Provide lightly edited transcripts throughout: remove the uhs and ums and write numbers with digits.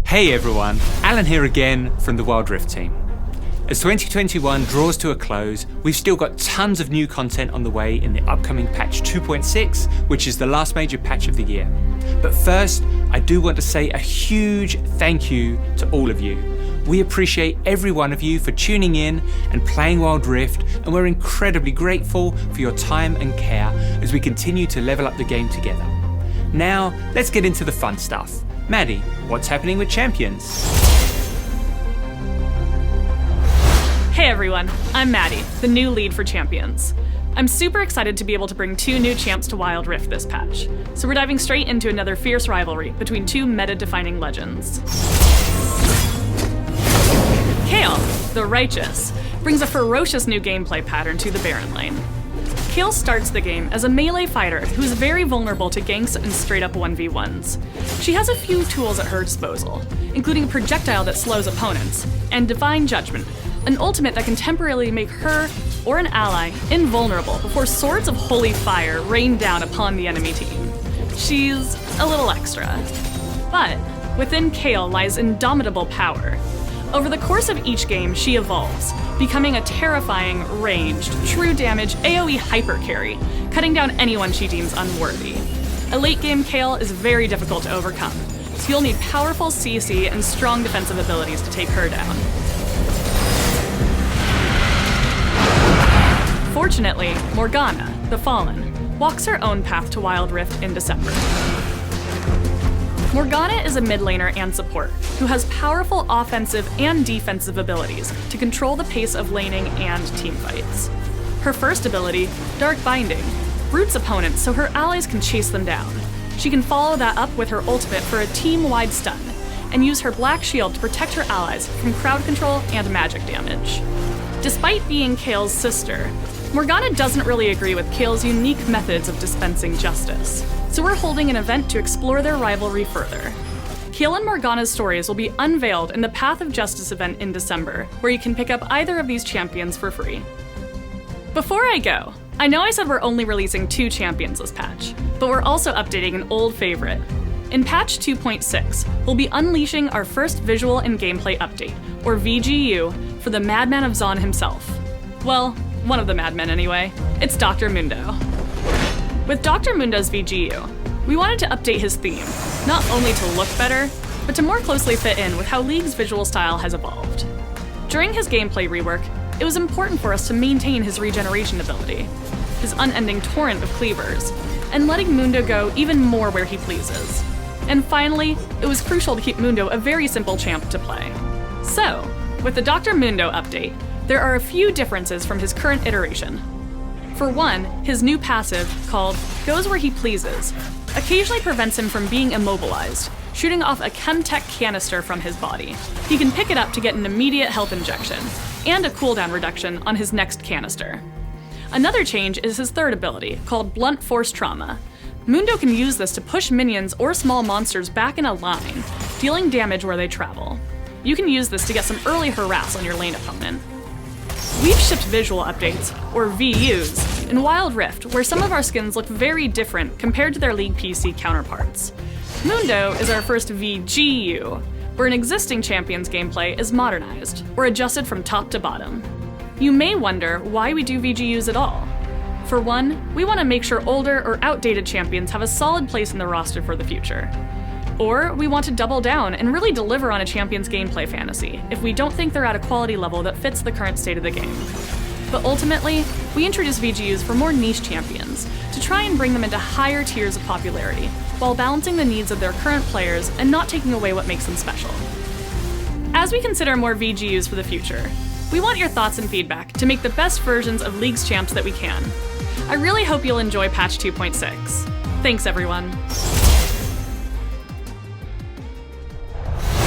Hey everyone, Alan here again from the Wild Rift team. As 2021 draws to a close, we've still got tons of new content on the way in the upcoming patch 2.6, which is the last major patch of the year. But first, I do want to say a huge thank you to all of you. We appreciate every one of you for tuning in and playing Wild Rift, and we're incredibly grateful for your time and care as we continue to level up the game together. Now, let's get into the fun stuff. Maddie, what's happening with Champions? Hey everyone, I'm Maddie, the new lead for Champions. I'm super excited to be able to bring 2 new champs to Wild Rift this patch, so we're diving straight into another fierce rivalry between 2 meta-defining legends. Kayle, the Righteous, brings a ferocious new gameplay pattern to the Baron lane. Kayle starts the game as a melee fighter who's very vulnerable to ganks and straight-up 1v1s. She has a few tools at her disposal, including a projectile that slows opponents, and Divine Judgment, an ultimate that can temporarily make her or an ally invulnerable before swords of holy fire rain down upon the enemy team. She's a little extra. But within Kayle lies indomitable power. Over the course of each game, she evolves, becoming a terrifying, ranged, true damage AoE hyper carry, cutting down anyone she deems unworthy. A late game Kayle is very difficult to overcome, so you'll need powerful CC and strong defensive abilities to take her down. Fortunately, Morgana, the Fallen, walks her own path to Wild Rift in December. Morgana is a mid laner and support, who has powerful offensive and defensive abilities to control the pace of laning and teamfights. Her first ability, Dark Binding, roots opponents so her allies can chase them down. She can follow that up with her ultimate for a team-wide stun, and use her Black Shield to protect her allies from crowd control and magic damage. Despite being Kayle's sister, Morgana doesn't really agree with Kayle's unique methods of dispensing justice, so we're holding an event to explore their rivalry further. Kayle and Morgana's stories will be unveiled in the Path of Justice event in December, where you can pick up either of these champions for free. Before I go, I know I said we're only releasing 2 champions this patch, but we're also updating an old favorite. In patch 2.6, we'll be unleashing our first visual and gameplay update, or VGU, for the Madman of Zaun himself. Well, one of the madmen anyway. It's Dr. Mundo. With Dr. Mundo's VGU, we wanted to update his theme, not only to look better, but to more closely fit in with how League's visual style has evolved. During his gameplay rework, it was important for us to maintain his regeneration ability, his unending torrent of cleavers, and letting Mundo go even more where he pleases. And finally, it was crucial to keep Mundo a very simple champ to play. So, with the Dr. Mundo update, there are a few differences from his current iteration. For one, his new passive, called Goes Where He Pleases, occasionally prevents him from being immobilized, shooting off a Chemtech canister from his body. He can pick it up to get an immediate health injection, and a cooldown reduction on his next canister. Another change is his third ability, called Blunt Force Trauma. Mundo can use this to push minions or small monsters back in a line, dealing damage where they travel. You can use this to get some early harass on your lane opponent. We've shipped visual updates, or VUs, in Wild Rift, where some of our skins look very different compared to their League PC counterparts. Mundo is our first VGU, where an existing champion's gameplay is modernized, or adjusted from top to bottom. You may wonder why we do VGUs at all. For one, we want to make sure older or outdated champions have a solid place in the roster for the future. Or we want to double down and really deliver on a champion's gameplay fantasy if we don't think they're at a quality level that fits the current state of the game. But ultimately, we introduce VGUs for more niche champions, to try and bring them into higher tiers of popularity, while balancing the needs of their current players and not taking away what makes them special. As we consider more VGUs for the future, we want your thoughts and feedback to make the best versions of League's champs that we can. I really hope you'll enjoy patch 2.6. Thanks everyone.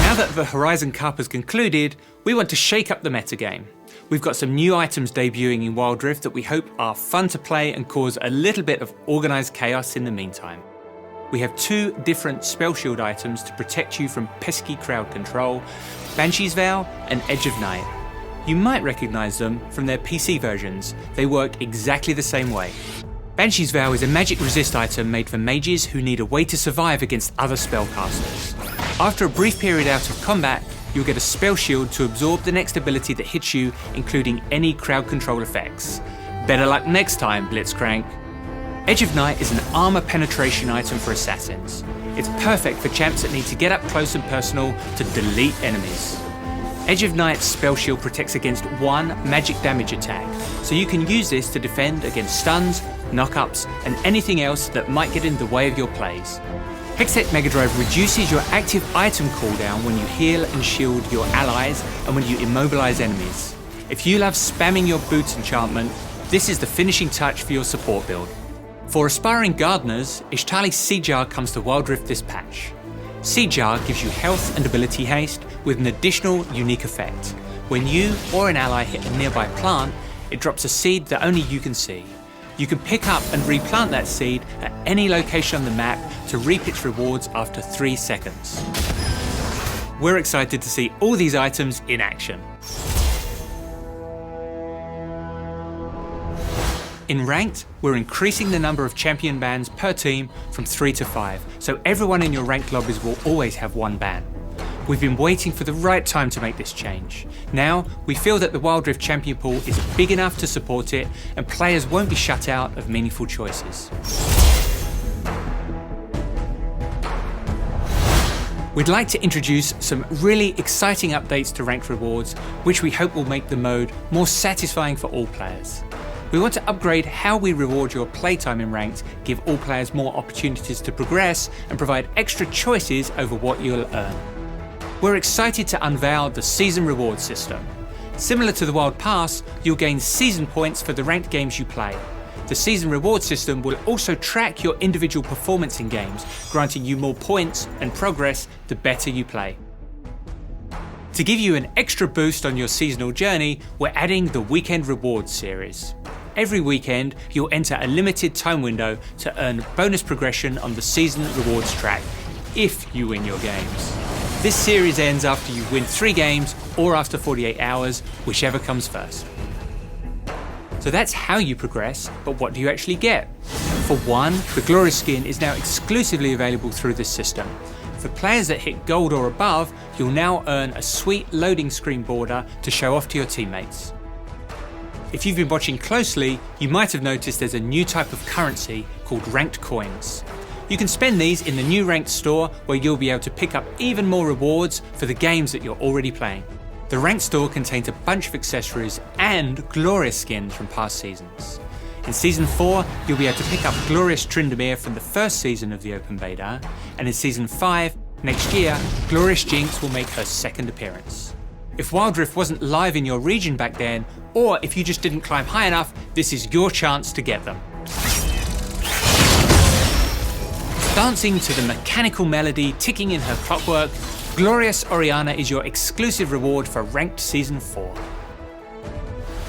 Now that the Horizon Cup has concluded, we want to shake up the metagame. We've got some new items debuting in Wild Rift that we hope are fun to play and cause a little bit of organised chaos in the meantime. We have 2 different spell shield items to protect you from pesky crowd control, Banshee's Vow and Edge of Night. You might recognise them from their PC versions. They work exactly the same way. Banshee's Vow is a magic resist item made for mages who need a way to survive against other spellcasters. After a brief period out of combat, you'll get a spell shield to absorb the next ability that hits you, including any crowd control effects. Better luck next time, Blitzcrank. Edge of Night is an armor penetration item for assassins. It's perfect for champs that need to get up close and personal to delete enemies. Edge of Night's spell shield protects against 1 magic damage attack, so you can use this to defend against stuns, knockups, and anything else that might get in the way of your plays. Hextech Mega Drive reduces your active item cooldown when you heal and shield your allies and when you immobilize enemies. If you love spamming your boots enchantment, this is the finishing touch for your support build. For aspiring gardeners, Ishtali's Seed Jar comes to Wild Rift this patch. Seed Jar gives you health and ability haste with an additional unique effect. When you or an ally hit a nearby plant, it drops a seed that only you can see. You can pick up and replant that seed at any location on the map to reap its rewards after 3 seconds. We're excited to see all these items in action. In Ranked, we're increasing the number of champion bans per team from 3 to 5, so everyone in your ranked lobbies will always have 1 ban. We've been waiting for the right time to make this change. Now, we feel that the Wild Rift champion pool is big enough to support it, and players won't be shut out of meaningful choices. We'd like to introduce some really exciting updates to ranked rewards, which we hope will make the mode more satisfying for all players. We want to upgrade how we reward your playtime in Ranked, give all players more opportunities to progress, and provide extra choices over what you'll earn. We're excited to unveil the Season Reward system. Similar to the Wild Pass, you'll gain season points for the ranked games you play. The Season Reward system will also track your individual performance in games, granting you more points and progress the better you play. To give you an extra boost on your seasonal journey, we're adding the Weekend Rewards series. Every weekend, you'll enter a limited time window to earn bonus progression on the Season Rewards track, if you win your games. This series ends after you win 3 games or after 48 hours, whichever comes first. So that's how you progress, but what do you actually get? For one, the Glorious skin is now exclusively available through this system. For players that hit gold or above, you'll now earn a sweet loading screen border to show off to your teammates. If you've been watching closely, you might have noticed there's a new type of currency called ranked coins. You can spend these in the new ranked store where you'll be able to pick up even more rewards for the games that you're already playing. The ranked store contains a bunch of accessories and Glorious skins from past seasons. In Season 4, you'll be able to pick up Glorious Tryndamere from the first season of the open beta, and in Season 5, next year, Glorious Jinx will make her second appearance. If Wild Rift wasn't live in your region back then, or if you just didn't climb high enough, this is your chance to get them. Dancing to the mechanical melody ticking in her clockwork, Glorious Oriana is your exclusive reward for Ranked Season 4.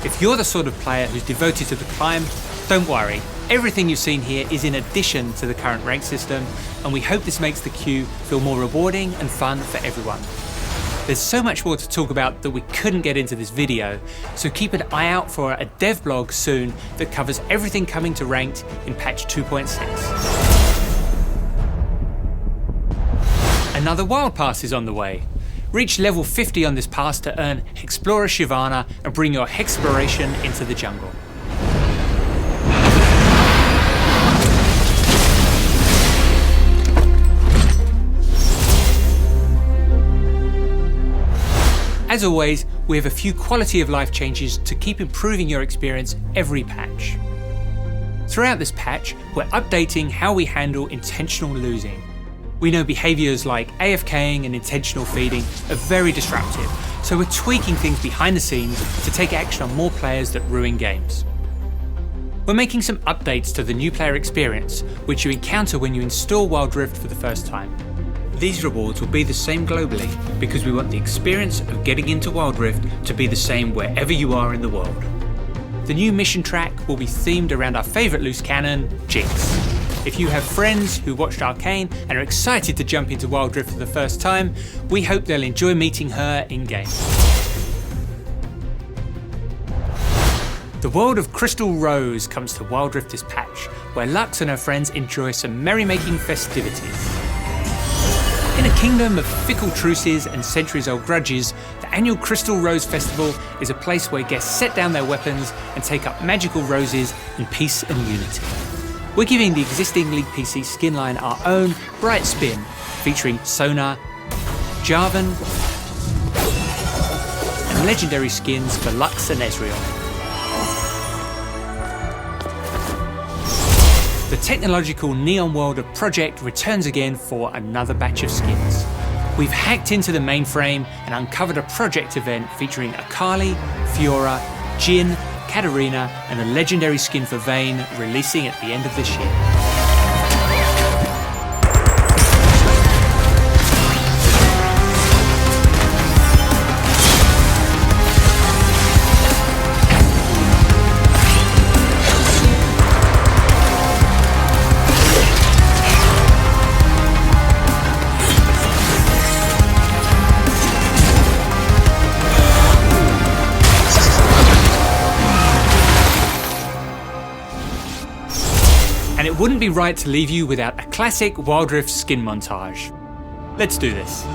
If you're the sort of player who's devoted to the climb, don't worry. Everything you've seen here is in addition to the current rank system, and we hope this makes the queue feel more rewarding and fun for everyone. There's so much more to talk about that we couldn't get into this video, so keep an eye out for a dev blog soon that covers everything coming to Ranked in patch 2.6. Another Wild Pass is on the way. Reach level 50 on this pass to earn Explorer Shivana and bring your Hexploration into the jungle. As always, we have a few quality of life changes to keep improving your experience every patch. Throughout this patch, we're updating how we handle intentional losing. We know behaviours like AFKing and intentional feeding are very disruptive, so we're tweaking things behind the scenes to take action on more players that ruin games. We're making some updates to the new player experience, which you encounter when you install Wild Rift for the first time. These rewards will be the same globally because we want the experience of getting into Wild Rift to be the same wherever you are in the world. The new mission track will be themed around our favourite loose cannon, Jinx. If you have friends who watched Arcane and are excited to jump into Wild Rift for the first time, we hope they'll enjoy meeting her in-game. The world of Crystal Rose comes to Wild Rift this patch, where Lux and her friends enjoy some merrymaking festivities. In a kingdom of fickle truces and centuries-old grudges, the annual Crystal Rose Festival is a place where guests set down their weapons and take up magical roses in peace and unity. We're giving the existing League PC skin line our own bright spin, featuring Sonar, Jarvan, and legendary skins for Lux and Ezreal. The technological neon world of Project returns again for another batch of skins. We've hacked into the mainframe and uncovered a Project event featuring Akali, Fiora, Jhin, Katarina, and a legendary skin for Vayne releasing at the end of this year. And it wouldn't be right to leave you without a classic Wild Rift skin montage. Let's do this.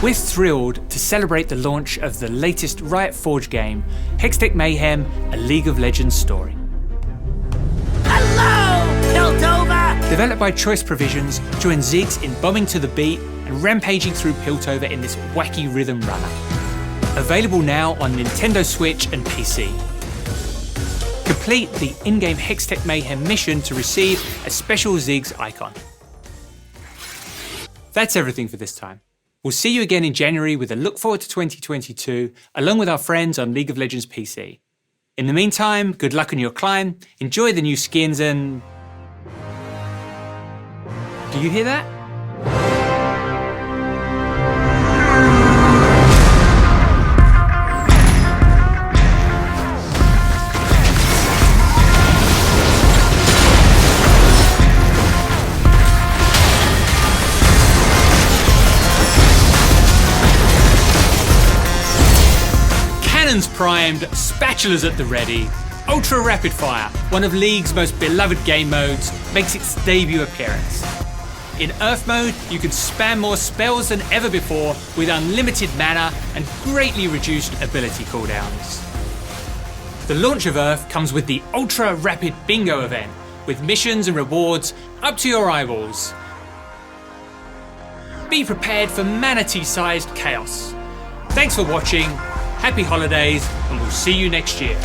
We're thrilled to celebrate the launch of the latest Riot Forge game, Hextech Mayhem, a League of Legends story. Hello, Piltover! Developed by Choice Provisions, join Ziggs in bombing to the beat and rampaging through Piltover in this wacky rhythm runner. Available now on Nintendo Switch and PC. Complete the in-game Hextech Mayhem mission to receive a special Ziggs icon. That's everything for this time. We'll see you again in January with a look forward to 2022, along with our friends on League of Legends PC. In the meantime, good luck on your climb, enjoy the new skins and... Do you hear that? Cannons primed, spatulas at the ready. Ultra Rapid Fire, one of League's most beloved game modes, makes its debut appearance. In Earth mode, you can spam more spells than ever before with unlimited mana and greatly reduced ability cooldowns. The launch of Earth comes with the Ultra Rapid Bingo event, with missions and rewards up to your eyeballs. Be prepared for manatee-sized chaos. Thanks for watching, happy holidays, and we'll see you next year.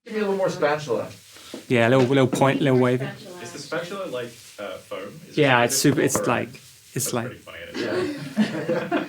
Give me a little more spatula. Yeah, a little point, little wave. Is the spatula like foam? Yeah, it's super. It's like. That's pretty funny. Yeah.